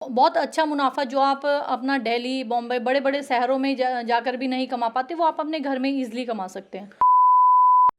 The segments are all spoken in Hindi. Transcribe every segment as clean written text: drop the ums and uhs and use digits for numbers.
बहुत अच्छा मुनाफा जो आप अपना दिल्ली, बॉम्बे, बड़े-बड़े शहरों में जाकर भी नहीं कमा पाते, वो आप अपने घर में ईज़िली कमा सकते हैं।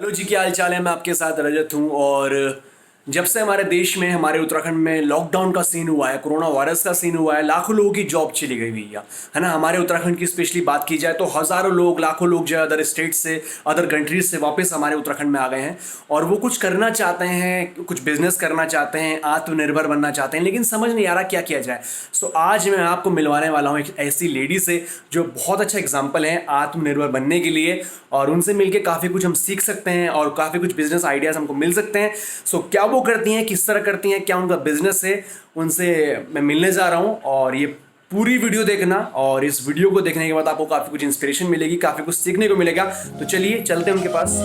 हेलो जी, क्या हाल चाल है। मैं आपके साथ रजत हूँ। और जब से हमारे देश में, हमारे उत्तराखंड में लॉकडाउन का सीन हुआ है, कोरोना वायरस का सीन हुआ है, लाखों लोगों की जॉब चली गई भैया, है ना। हमारे उत्तराखंड की स्पेशली बात की जाए तो हज़ारों लोग, लाखों लोग जो है अदर स्टेट से, अदर कंट्रीज से वापस हमारे उत्तराखंड में आ गए हैं और वो कुछ करना चाहते हैं, कुछ बिजनेस करना चाहते हैं, आत्मनिर्भर बनना चाहते हैं, लेकिन समझ नहीं आ रहा क्या किया जाए। तो आज मैं आपको मिलवाने वाला हूँ एक ऐसी लेडी से जो बहुत अच्छा एग्जाम्पल है आत्मनिर्भर बनने के लिए, और उनसे मिलके काफ़ी कुछ हम सीख सकते हैं और काफ़ी कुछ बिजनेस आइडियाज़ हमको मिल सकते हैं। सो क्या वो करती हैं, किस तरह करती हैं, क्या उनका बिजनेस है, उनसे मैं मिलने जा रहा हूँ। और ये पूरी वीडियो देखना, और इस वीडियो को देखने के बाद आपको काफ़ी कुछ इंस्पिरेशन मिलेगी, काफ़ी कुछ सीखने को मिलेगा। तो चलिए चलते हैं उनके पास।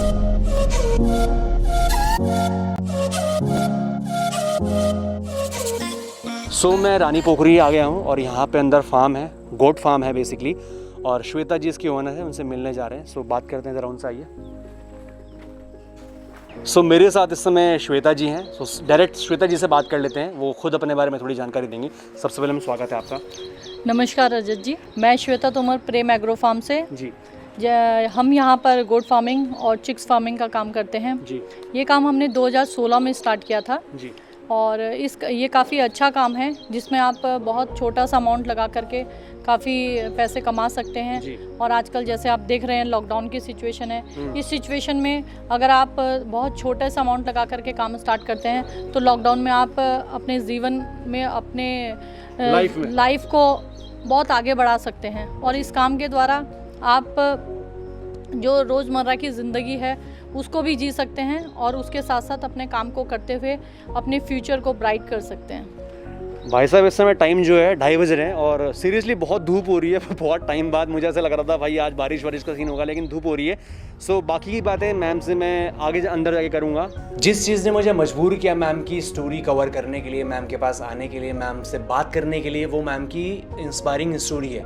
मैं रानी पोखरी आ गया हूँ और यहाँ पे अंदर फार्म है, गोट फार्म है बेसिकली, और श्वेता जी इसकी ओनर है, उनसे मिलने जा रहे हैं। बात करते हैं ज़रा उनसे, आइए। मेरे साथ इस समय श्वेता जी हैं। डायरेक्ट श्वेता जी से बात कर लेते हैं, वो खुद अपने बारे में थोड़ी जानकारी देंगी। सबसे पहले स्वागत है आपका। नमस्कार रजत जी, मैं श्वेता तोमर, प्रेम एग्रो फार्म से जी हम यहाँ पर गोट फार्मिंग और चिक्स फार्मिंग का काम करते हैं। जी ये काम हमने 2016 में स्टार्ट किया था जी और ये काफ़ी अच्छा काम है, जिसमें आप बहुत छोटा सा अमाउंट लगा करके काफ़ी पैसे कमा सकते हैं। और आजकल जैसे आप देख रहे हैं लॉकडाउन की सिचुएशन है, इस सिचुएशन में अगर आप बहुत छोटे सा अमाउंट लगा करके काम स्टार्ट करते हैं तो लॉकडाउन में आप अपने जीवन में, अपने लाइफ को बहुत आगे बढ़ा सकते हैं। और इस काम के द्वारा आप जो रोज़मर्रा की ज़िंदगी है उसको भी जी सकते हैं और उसके साथ साथ अपने काम को करते हुए अपने फ्यूचर को ब्राइट कर सकते हैं। भाई साहब, इस समय टाइम जो है 2:30 बज रहे हैं और सीरियसली बहुत धूप हो रही है। बहुत टाइम बाद मुझे ऐसा लग रहा था भाई आज बारिश वारिश का सीन होगा, लेकिन धूप हो रही है। बाकी की बातें मैम से मैं आगे अंदर जाके करूँगा। जिस चीज़ ने मुझे मजबूर किया मैम की स्टोरी कवर करने के लिए, मैम के पास आने के लिए, मैम से बात करने के लिए, वो मैम की इंस्पायरिंग स्टोरी है,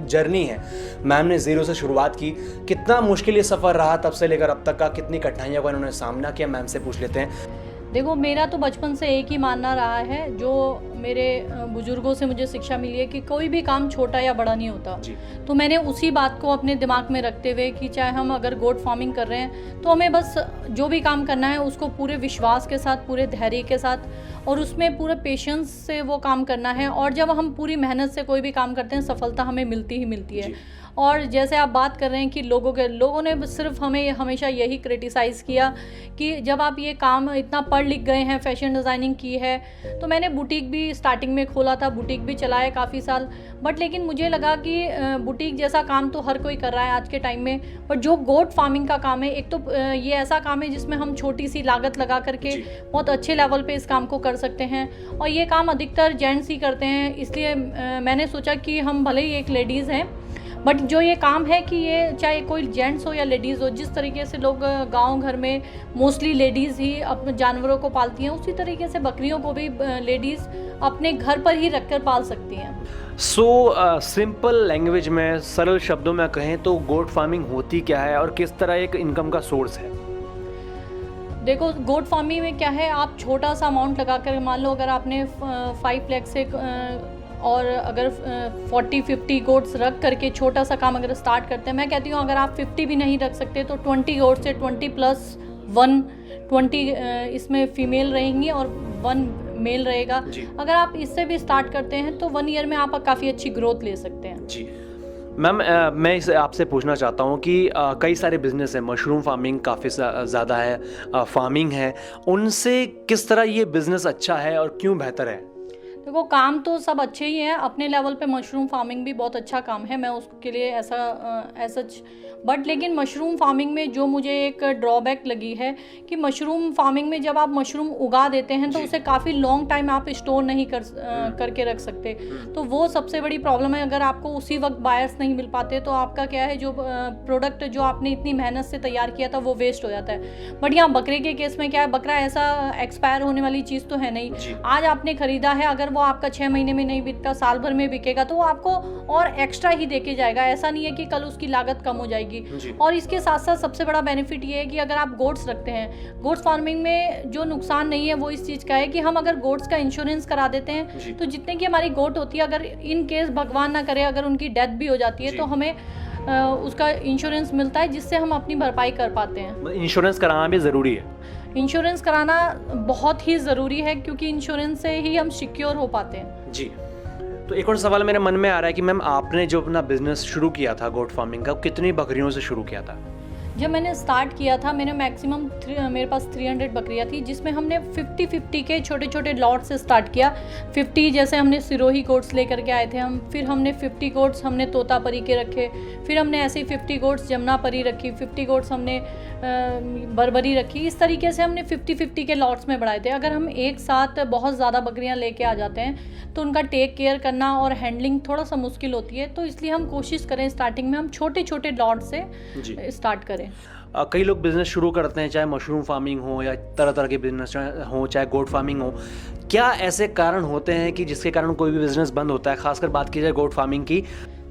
जर्नी है। मैम ने ज़ीरो से शुरुआत की, कितना मुश्किल ये सफ़र रहा तब से लेकर अब तक का, कितनी कठिनाइयों का उन्होंने सामना किया, मैम से पूछ लेते हैं। देखो, मेरा तो बचपन से एक ही मानना रहा है, जो मेरे बुजुर्गों से मुझे शिक्षा मिली है कि कोई भी काम छोटा या बड़ा नहीं होता। तो मैंने उसी बात को अपने दिमाग में रखते हुए कि चाहे हम अगर गोट फार्मिंग कर रहे हैं तो हमें बस जो भी काम करना है उसको पूरे विश्वास के साथ, पूरे धैर्य के साथ और उसमें पूरे पेशेंस से वो काम करना है। और जब हम पूरी मेहनत से कोई भी काम करते हैं सफलता हमें मिलती ही मिलती है। और जैसे आप बात कर रहे हैं कि लोगों ने सिर्फ हमें हमेशा यही क्रिटिसाइज़ किया कि जब आप ये काम इतना पढ़ लिख गए हैं, फैशन डिज़ाइनिंग की है, तो मैंने बुटीक भी स्टार्टिंग में खोला था, बुटीक भी चलाया काफ़ी साल। बट लेकिन मुझे लगा कि बुटीक जैसा काम तो हर कोई कर रहा है आज के टाइम में, पर जो गोट फार्मिंग का काम है, एक तो ये ऐसा काम है जिसमें हम छोटी सी लागत लगा करके बहुत अच्छे लेवल पे इस काम को कर सकते हैं। और ये काम अधिकतर जेंट्स ही करते हैं, इसलिए मैंने सोचा कि हम भले ही एक लेडीज़ हैं, बट जो ये काम है कि ये चाहे कोई जेंट्स हो या लेडीज़ हो, जिस तरीके से लोग गांव घर में मोस्टली लेडीज़ ही अपने जानवरों को पालती हैं, उसी तरीके से बकरियों को भी लेडीज़ अपने घर पर ही रखकर पाल सकती हैं। सिंपल लैंग्वेज में, सरल शब्दों में कहें तो गोट फार्मिंग होती क्या है और किस तरह एक इनकम का सोर्स है? देखो, गोट फार्मिंग में क्या है, आप छोटा सा अमाउंट लगा कर, मान लो अगर आपने 5 लाख से और अगर 40-50 गोट्स रख करके छोटा सा काम अगर स्टार्ट करते हैं, मैं कहती हूँ अगर आप 50 भी नहीं रख सकते तो 20 गोट से 20+1, 20 इसमें फीमेल रहेंगी और 1 मेल रहेगा। अगर आप इससे भी स्टार्ट करते हैं तो 1 ईयर में आप काफ़ी अच्छी ग्रोथ ले सकते हैं। जी मैम, मैं इसे आपसे पूछना चाहता हूँ कि कई सारे बिजनेस हैं, मशरूम फार्मिंग काफ़ी ज़्यादा है, फार्मिंग है, उनसे किस तरह ये बिज़नेस अच्छा है और क्यों बेहतर है? देखो, काम तो सब अच्छे ही हैं अपने लेवल पे, मशरूम फार्मिंग भी बहुत अच्छा काम है, मैं उसके लिए ऐसा बट लेकिन मशरूम फार्मिंग में जो मुझे एक ड्रॉबैक लगी है कि मशरूम फार्मिंग में जब आप मशरूम उगा देते हैं तो उसे काफ़ी लॉन्ग टाइम आप स्टोर नहीं करके रख सकते, तो वो सबसे बड़ी प्रॉब्लम है। अगर आपको उसी वक्त बायर्स नहीं मिल पाते तो आपका क्या है, जो प्रोडक्ट जो आपने इतनी मेहनत से तैयार किया था वो वेस्ट हो जाता है। बट यहाँ बकरे के केस में क्या है, बकरा ऐसा एक्सपायर होने वाली चीज़ तो है नहीं। आज आपने ख़रीदा है, अगर वो आपका 6 महीने में नहीं बिकता, साल भर में बिकेगा, तो वो आपको और एक्स्ट्रा ही देके जाएगा। ऐसा नहीं है कि कल उसकी लागत कम हो जाएगी। और इसके साथ साथ सबसे बड़ा बेनिफिट ये है कि अगर आप गोट्स रखते हैं, गोट्स फार्मिंग में जो नुकसान नहीं है वो इस चीज़ का है कि हम अगर गोट्स का इंश्योरेंस करा देते हैं तो जितने की हमारी गोट होती है, अगर इन केस भगवान ना करे अगर उनकी डेथ भी हो जाती है तो हमें उसका इंश्योरेंस मिलता है, जिससे हम अपनी भरपाई कर पाते हैं। इंश्योरेंस कराना भी ज़रूरी है। इंश्योरेंस कराना बहुत ही ज़रूरी है, क्योंकि इंश्योरेंस से ही हम सिक्योर हो पाते हैं। जी। तो एक और सवाल मेरे मन में आ रहा है कि मैम, आपने जो अपना बिजनेस शुरू किया था गोट फार्मिंग का, कितनी बकरियों से शुरू किया था? जब मैंने स्टार्ट किया था, मैंने मैक्सिमम मेरे पास 300 बकरियां थी, जिसमें हमने 50-50 के छोटे छोटे लॉट से स्टार्ट किया। 50 जैसे हमने सिरोही गोट्स लेकर के आए थे हम, फिर हमने 50 गोट्स हमने तोतापरी के रखे, फिर हमने ऐसे ही 50 गोट्स जमुनापरी रखी, 50 गोट्स हमने बरबरी रखी। इस तरीके से हमने 50-50 के लॉट्स में बढ़ाए थे। अगर हम एक साथ बहुत ज़्यादा बकरियां लेके आ जाते हैं तो उनका टेक केयर करना और हैंडलिंग थोड़ा सा मुश्किल होती है, तो इसलिए हम कोशिश करें स्टार्टिंग में हम छोटे छोटे लॉट से स्टार्ट करें। कई लोग बिज़नेस शुरू करते हैं, चाहे मशरूम फार्मिंग हो या तरह तरह के बिजनेस हो, चाहे गोट फार्मिंग हो। क्या ऐसे कारण होते हैं कि जिसके कारण कोई भी बिज़नेस बंद होता है? खासकर बात की जाए गोट फार्मिंग की,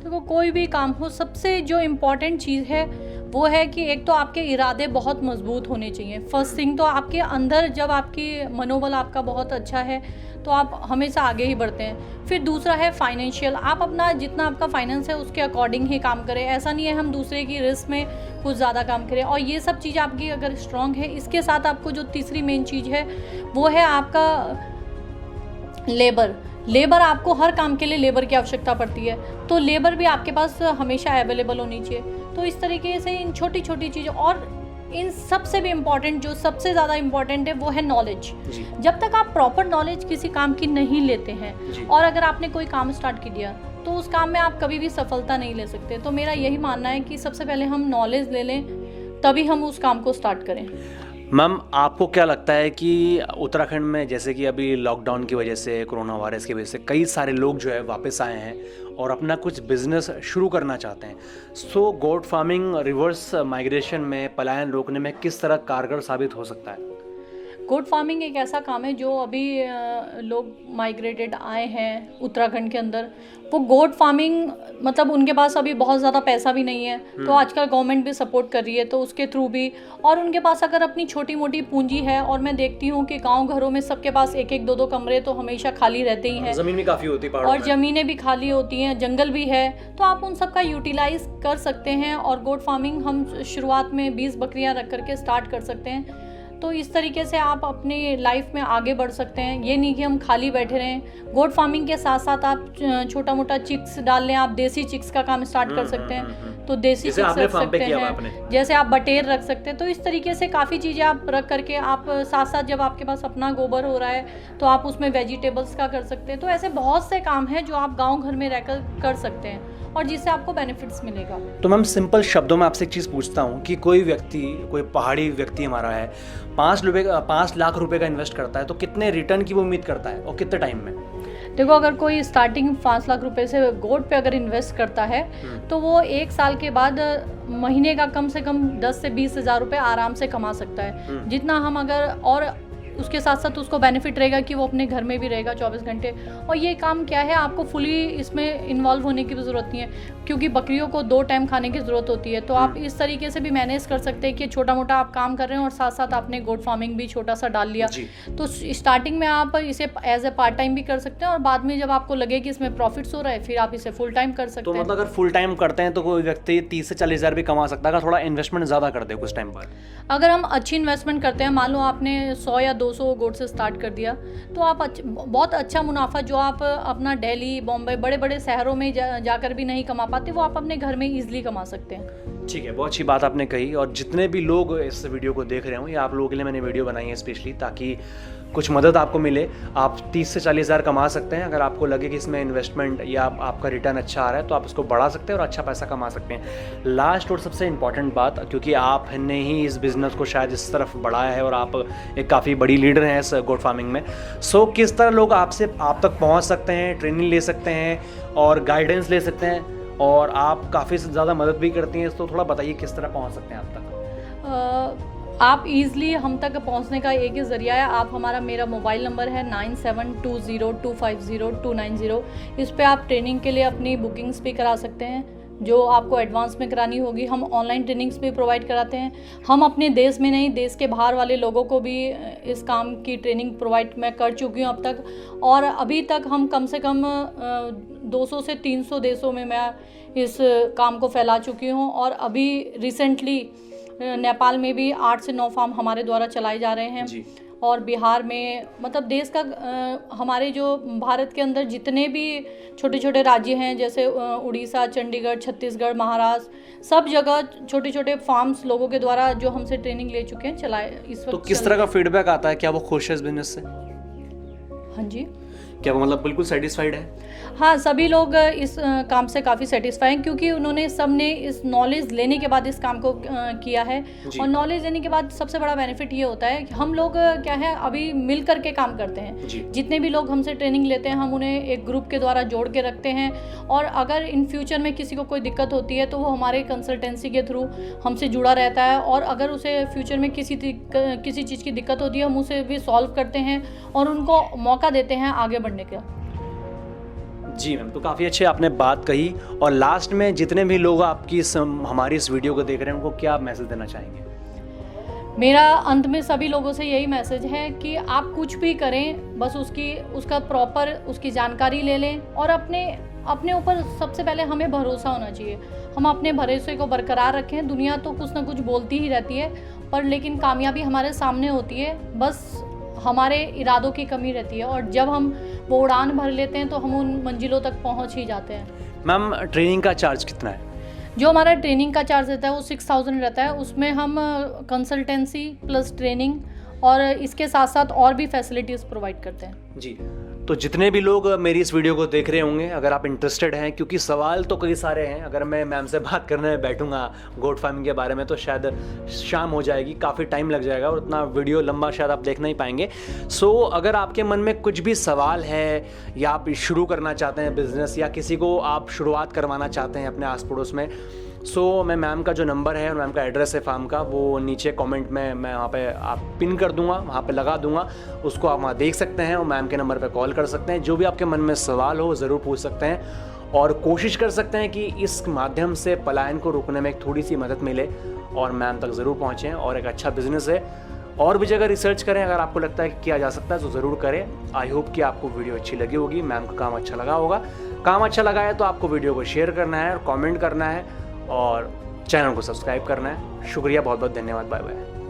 देखो कोई भी काम हो, सबसे जो इम्पोर्टेंट चीज़ है वो है कि एक तो आपके इरादे बहुत मजबूत होने चाहिए। फर्स्ट थिंग तो आपके अंदर, जब आपकी मनोबल आपका बहुत अच्छा है तो आप हमेशा आगे ही बढ़ते हैं। फिर दूसरा है फाइनेंशियल, आप अपना जितना आपका फाइनेंस है उसके अकॉर्डिंग ही काम करें। ऐसा नहीं है हम दूसरे की रिस्क में कुछ ज़्यादा काम करें। और ये सब चीज़ आपकी अगर स्ट्रॉन्ग है, इसके साथ आपको जो तीसरी मेन चीज़ है वो है आपका लेबर। आपको हर काम के लिए लेबर की आवश्यकता पड़ती है, तो लेबर भी आपके पास हमेशा अवेलेबल होनी चाहिए। तो इस तरीके से इन छोटी छोटी चीज़ों, और इन सबसे भी इम्पॉर्टेंट, जो सबसे ज़्यादा इम्पॉर्टेंट है वो है नॉलेज। जब तक आप प्रॉपर नॉलेज किसी काम की नहीं लेते हैं और अगर आपने कोई काम स्टार्ट कर दिया तो उस काम में आप कभी भी सफलता नहीं ले सकते। तो मेरा यही मानना है कि सबसे पहले हम नॉलेज ले लें, तभी हम उस काम को स्टार्ट करें। मैम, आपको क्या लगता है कि उत्तराखंड में, जैसे कि अभी लॉकडाउन की वजह से, कोरोना वायरस की वजह से कई सारे लोग जो है वापस आए हैं और अपना कुछ बिजनेस शुरू करना चाहते हैं, सो गोट फार्मिंग रिवर्स माइग्रेशन में, पलायन रोकने में किस तरह कारगर साबित हो सकता है? गोट फार्मिंग एक ऐसा काम है जो अभी लोग माइग्रेटेड आए हैं उत्तराखंड के अंदर, वो गोट फार्मिंग मतलब उनके पास अभी बहुत ज़्यादा पैसा भी नहीं है, तो आजकल गवर्नमेंट भी सपोर्ट कर रही है, तो उसके थ्रू भी, और उनके पास अगर अपनी छोटी मोटी पूंजी है, और मैं देखती हूँ कि गांव घरों में सबके पास 1-1, 2-2 कमरे तो हमेशा खाली रहते ही हैं, ज़मीन भी काफ़ी होती है और ज़मीनें भी खाली होती हैं, जंगल भी है, तो आप उन सब का यूटिलाइज कर सकते हैं। और गोट फार्मिंग हम शुरुआत में 20 बकरियाँ रख करके स्टार्ट कर सकते हैं। तो इस तरीके से आप अपनी लाइफ में आगे बढ़ सकते हैं। ये नहीं कि हम खाली बैठे रहें। गोट फार्मिंग के साथ साथ आप छोटा मोटा चिक्स डाल लें, आप देसी चिक्स का काम स्टार्ट कर सकते हैं, तो देसी चिक्स रख सकते हैं, जैसे आप बटेर रख सकते हैं। तो इस तरीके से काफ़ी चीज़ें आप रख करके, आप साथ साथ जब आपके पास अपना गोबर हो रहा है तो आप उसमें वेजिटेबल्स का कर सकते हैं। तो ऐसे बहुत से काम हैं जो आप गाँव घर में रहकर कर सकते हैं और जिससे आपको बेनिफिट्स मिलेगा। तो मैम, सिंपल शब्दों में आपसे एक चीज़ पूछता हूँ कि कोई पहाड़ी व्यक्ति हमारा है, 5 लाख रुपए का इन्वेस्ट करता है, तो कितने रिटर्न की वो उम्मीद करता है और कितने टाइम में? देखो, अगर कोई स्टार्टिंग 5 लाख रुपए से गोट पे अगर इन्वेस्ट करता है तो वो 1 साल के बाद महीने का कम से कम 10 से 20 हज़ार रुपये आराम से कमा सकता है। जितना हम अगर, और उसके साथ साथ उसको बेनिफिट रहेगा कि वो अपने घर में भी रहेगा 24 घंटे। और ये काम क्या है, आपको फुली इसमें इन्वॉल्व होने की भी ज़रूरत नहीं है, क्योंकि बकरियों को 2 टाइम खाने की ज़रूरत होती है। तो आप इस तरीके से भी मैनेज कर सकते हैं कि छोटा मोटा आप काम कर रहे हैं और साथ साथ आपने गोट फार्मिंग भी छोटा सा डाल लिया। तो स्टार्टिंग में आप इसे एज ए पार्ट टाइम भी कर सकते हैं, और बाद में जब आपको लगे कि इसमें प्रॉफिट्स हो रहा है फिर आप इसे फुल टाइम कर सकते हैं। तो मतलब अगर फुल टाइम करते हैं तो कोई व्यक्ति 30 से 40 हज़ार भी कमा सकता है, अगर थोड़ा इन्वेस्टमेंट ज़्यादा कर दे कुछ टाइम पर। अगर हम अच्छी इन्वेस्टमेंट करते हैं, मान लो आपने 100 या 200 गोट से स्टार्ट कर दिया, तो आप बहुत अच्छा मुनाफा जो आप अपना दिल्ली, बॉम्बे, बड़े बड़े शहरों में जाकर भी नहीं कमा पाते, वो आप अपने घर में इजीली कमा सकते हैं। ठीक है, बहुत अच्छी बात आपने कही। और जितने भी लोग इस वीडियो को देख रहे हों, ये आप लोगों के लिए मैंने वीडियो बनाई है स्पेशली, ताकि कुछ मदद आपको मिले। आप 30 से 40 हज़ार कमा सकते हैं। अगर आपको लगे कि इसमें इन्वेस्टमेंट या आपका रिटर्न अच्छा आ रहा है तो आप इसको बढ़ा सकते हैं और अच्छा पैसा कमा सकते हैं। लास्ट और सबसे इम्पॉर्टेंट बात, क्योंकि आपने ही इस बिज़नेस को शायद इस तरफ बढ़ाया है और आप एक काफ़ी बड़ी लीडर हैं इस गोट फार्मिंग में, सो किस तरह लोग आप तक पहुँच सकते हैं, ट्रेनिंग ले सकते हैं और गाइडेंस ले सकते हैं, और आप काफ़ी ज़्यादा मदद भी करती हैं, तो थोड़ा बताइए किस तरह पहुँच सकते हैं आप तक। आप इजीली हम तक पहुंचने का एक ही ज़रिया है, आप मेरा मोबाइल नंबर है 9720250290। इस पे आप ट्रेनिंग के लिए अपनी बुकिंग्स भी करा सकते हैं, जो आपको एडवांस में करानी होगी। हम ऑनलाइन ट्रेनिंग्स भी प्रोवाइड कराते हैं। हम अपने देश में नहीं, देश के बाहर वाले लोगों को भी इस काम की ट्रेनिंग प्रोवाइड मैं कर चुकी हूँ अब तक, और अभी तक हम कम से कम 200 से 300 देशों में मैं इस काम को फैला चुकी हूँ। और अभी रिसेंटली नेपाल में भी 8 से 9 फार्म हमारे द्वारा चलाए जा रहे हैं जी। और बिहार में, मतलब देश का हमारे जो भारत के अंदर जितने भी छोटे छोटे राज्य हैं, जैसे उड़ीसा, चंडीगढ़, छत्तीसगढ़, महाराष्ट्र, सब जगह छोटे छोटे फार्म्स लोगों के द्वारा जो हमसे ट्रेनिंग ले चुके हैं चलाए इस वक्त। तो किस तरह का फीडबैक आता है? क्या वो खुश है इस बिजनेस से? हाँ जी, क्या वो मतलब बिल्कुल सेटिस्फाइड है? हाँ, सभी लोग इस काम से काफ़ी सेटिस्फाई हैं, क्योंकि उन्होंने सबने इस नॉलेज लेने के बाद इस काम को किया है। और नॉलेज लेने के बाद सबसे बड़ा बेनिफिट ये होता है कि हम लोग क्या है अभी मिल कर के काम करते हैं। जितने भी लोग हमसे ट्रेनिंग लेते हैं हम उन्हें एक ग्रुप के द्वारा जोड़ के रखते हैं, और अगर इन फ्यूचर में किसी को कोई दिक्कत होती है तो वो हमारे कंसल्टेंसी के थ्रू हमसे जुड़ा रहता है, और अगर उसे फ्यूचर में किसी चीज़ की दिक्कत होती है हम उसे भी सॉल्व करते हैं और उनको मौका देते हैं आगे बढ़ने का। जी मैम, तो काफ़ी अच्छे आपने बात कही। और लास्ट में जितने भी लोग आपकी हमारी इस वीडियो को देख रहे हैं उनको क्या मैसेज देना चाहेंगे? मेरा अंत में सभी लोगों से यही मैसेज है कि आप कुछ भी करें, बस उसका प्रॉपर उसकी जानकारी ले लें, और अपने ऊपर सबसे पहले हमें भरोसा होना चाहिए। हम अपने भरोसे को बरकरार रखें। दुनिया तो कुछ ना कुछ बोलती ही रहती है, पर लेकिन कामयाबी हमारे सामने होती है, बस हमारे इरादों की कमी रहती है, और जब हम वो उड़ान भर लेते हैं तो हम उन मंजिलों तक पहुंच ही जाते हैं। मैम, ट्रेनिंग का चार्ज कितना है? जो हमारा ट्रेनिंग का चार्ज रहता है वो 6000 रहता है। उसमें हम कंसल्टेंसी प्लस ट्रेनिंग और इसके साथ साथ और भी फैसिलिटीज़ प्रोवाइड करते हैं। जी, तो जितने भी लोग मेरी इस वीडियो को देख रहे होंगे, अगर आप इंटरेस्टेड हैं, क्योंकि सवाल तो कई सारे हैं, अगर मैं मैम से बात करने बैठूंगा गोट फार्मिंग के बारे में तो शायद शाम हो जाएगी, काफ़ी टाइम लग जाएगा और उतना वीडियो लंबा शायद आप देख नहीं पाएंगे। सो अगर आपके मन में कुछ भी सवाल है, या आप शुरू करना चाहते हैं बिज़नेस, या किसी को आप शुरुआत करवाना चाहते हैं अपने आस पड़ोस में, मैं मैम का जो नंबर है और मैम का एड्रेस है फार्म का, वो नीचे कमेंट में मैं वहाँ पे आप पिन कर दूंगा, वहाँ पे लगा दूंगा, उसको आप वहाँ देख सकते हैं और मैम के नंबर पे कॉल कर सकते हैं। जो भी आपके मन में सवाल हो ज़रूर पूछ सकते हैं, और कोशिश कर सकते हैं कि इस माध्यम से पलायन को रोकने में एक थोड़ी सी मदद मिले और मैम तक ज़रूर पहुँचें। और एक अच्छा बिज़नेस है, और भी जगह रिसर्च करें, अगर आपको लगता है कि किया जा सकता है तो ज़रूर करें। आई होप कि आपको वीडियो अच्छी लगी होगी, मैम का काम अच्छा लगा होगा। काम अच्छा लगा है तो आपको वीडियो को शेयर करना है और कमेंट करना है और चैनल को सब्सक्राइब करना है। शुक्रिया, बहुत बहुत धन्यवाद, बाय बाय।